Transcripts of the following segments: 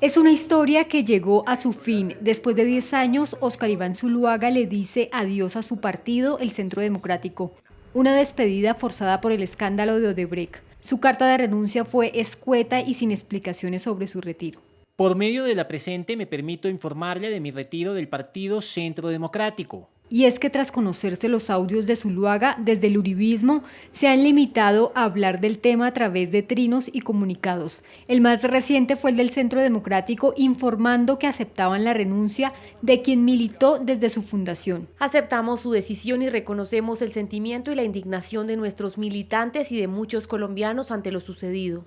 Es una historia que llegó a su fin. Después de 10 años, Óscar Iván Zuluaga le dice adiós a su partido, el Centro Democrático. Una despedida forzada por el escándalo de Odebrecht. Su carta de renuncia fue escueta y sin explicaciones sobre su retiro. Por medio de la presente me permito informarle de mi retiro del Partido Centro Democrático. Y es que tras conocerse los audios de Zuluaga, desde el uribismo se han limitado a hablar del tema a través de trinos y comunicados. El más reciente fue el del Centro Democrático informando que aceptaban la renuncia de quien militó desde su fundación. Aceptamos su decisión y reconocemos el sentimiento y la indignación de nuestros militantes y de muchos colombianos ante lo sucedido.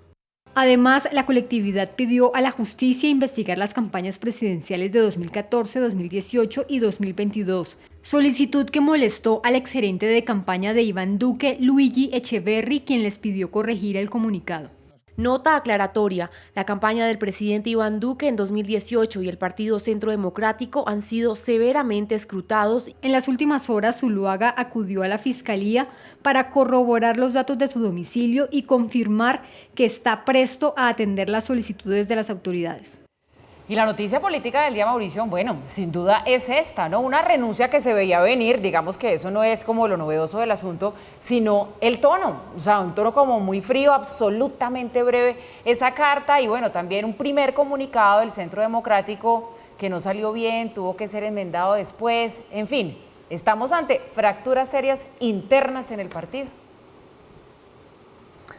Además, la colectividad pidió a la justicia investigar las campañas presidenciales de 2014, 2018 y 2022. Solicitud que molestó al exgerente de campaña de Iván Duque, Luigi Echeverri, quien les pidió corregir el comunicado. Nota aclaratoria: la campaña del presidente Iván Duque en 2018 y el Partido Centro Democrático han sido severamente escrutados. En las últimas horas, Zuluaga acudió a la Fiscalía para corroborar los datos de su domicilio y confirmar que está presto a atender las solicitudes de las autoridades. Y la noticia política del día, Mauricio, bueno, sin duda es esta, ¿no? Una renuncia que se veía venir, digamos que eso no es como lo novedoso del asunto, sino el tono, o sea, un tono como muy frío, absolutamente breve esa carta y bueno, también un primer comunicado del Centro Democrático que no salió bien, tuvo que ser enmendado después, en fin, estamos ante fracturas serias internas en el partido.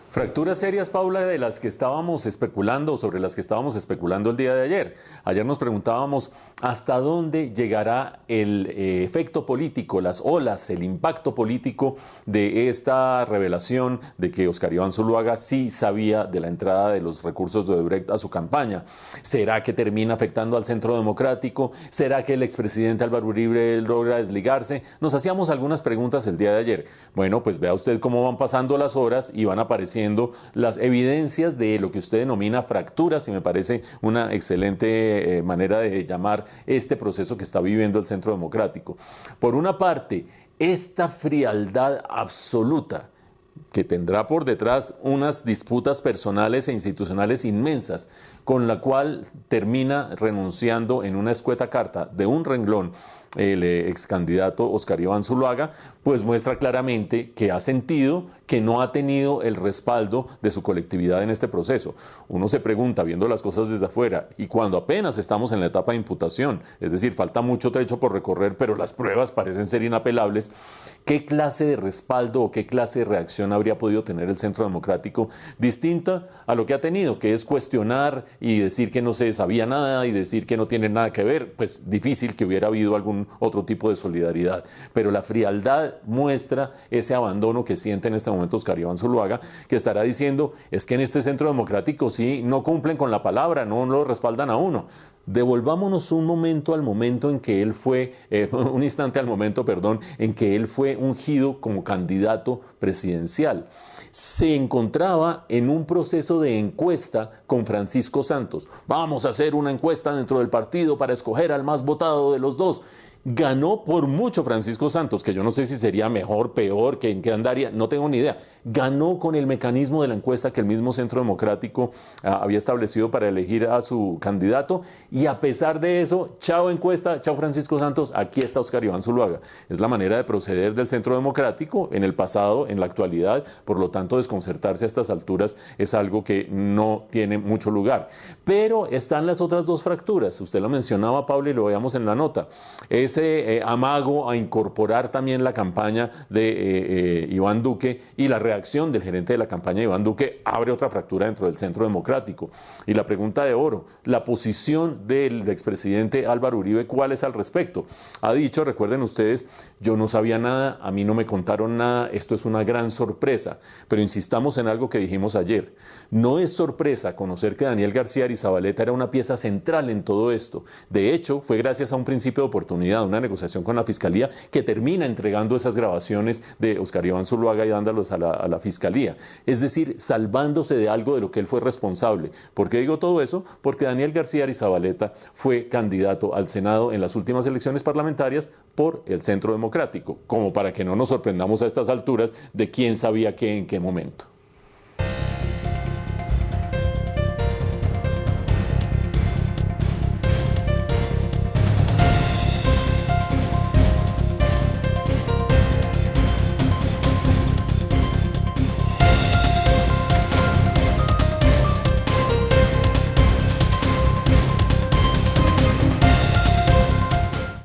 Fracturas serias, Paula, de las que estábamos especulando, sobre las que estábamos especulando el día de ayer. Ayer nos preguntábamos hasta dónde llegará el efecto político, las olas, el impacto político de esta revelación de que Óscar Iván Zuluaga sí sabía de la entrada de los recursos de Odebrecht a su campaña. ¿Será que termina afectando al Centro Democrático? ¿Será que el expresidente Álvaro Uribe logra desligarse? Nos hacíamos algunas preguntas el día de ayer. Bueno, pues vea usted cómo van pasando las horas y van apareciendo las evidencias de lo que usted denomina fracturas y me parece una excelente manera de llamar este proceso que está viviendo el Centro Democrático. Por una parte, esta frialdad absoluta que tendrá por detrás unas disputas personales e institucionales inmensas, con la cual termina renunciando en una escueta carta de un renglón el ex candidato Óscar Iván Zuluaga, pues muestra claramente que ha sentido que no ha tenido el respaldo de su colectividad en este proceso. Uno se pregunta, viendo las cosas desde afuera, y cuando apenas estamos en la etapa de imputación, es decir, falta mucho trecho por recorrer, pero las pruebas parecen ser inapelables, ¿qué clase de respaldo o qué clase de reacción habría podido tener el Centro Democrático distinta a lo que ha tenido, que es cuestionar y decir que no se sabía nada y decir que no tiene nada que ver? Pues difícil que hubiera habido algún otro tipo de solidaridad, pero la frialdad muestra ese abandono que siente en este momento Óscar Iván Zuluaga, que estará diciendo, es que en este Centro Democrático sí no cumplen con la palabra, no lo respaldan a uno. Devolvámonos un momento al momento en que él fue, un instante al momento, perdón, en que él fue ungido como candidato presidencial. Se encontraba en un proceso de encuesta con Francisco Santos. Vamos a hacer una encuesta dentro del partido para escoger al más votado de los dos. Ganó por mucho Francisco Santos, que yo no sé si sería mejor, peor, que en qué andaría, no tengo ni idea. Ganó con el mecanismo de la encuesta que el mismo Centro Democrático había establecido para elegir a su candidato y a pesar de eso, chao encuesta, chao Francisco Santos, aquí está Óscar Iván Zuluaga. Es la manera de proceder del Centro Democrático en el pasado, en la actualidad, por lo tanto desconcertarse a estas alturas es algo que no tiene mucho lugar. Pero están las otras dos fracturas, usted lo mencionaba, Pablo, y lo veíamos en la nota. Ese amago a incorporar también la campaña de Iván Duque y la reacción del gerente de la campaña de Iván Duque abre otra fractura dentro del Centro Democrático. Y la pregunta de oro, la posición del expresidente Álvaro Uribe, ¿cuál es al respecto? Ha dicho, recuerden ustedes, yo no sabía nada, a mí no me contaron nada, esto es una gran sorpresa. Pero insistamos en algo que dijimos ayer. No es sorpresa conocer que Daniel García Arizabaleta era una pieza central en todo esto. De hecho, fue gracias a un principio de oportunidad, una negociación con la Fiscalía que termina entregando esas grabaciones de Óscar Iván Zuluaga y dándolos a la Fiscalía. Es decir, salvándose de algo de lo que él fue responsable. ¿Por qué digo todo eso? Porque Daniel García Arizabaleta fue candidato al Senado en las últimas elecciones parlamentarias por el Centro Democrático, como para que no nos sorprendamos a estas alturas de quién sabía qué en qué momento.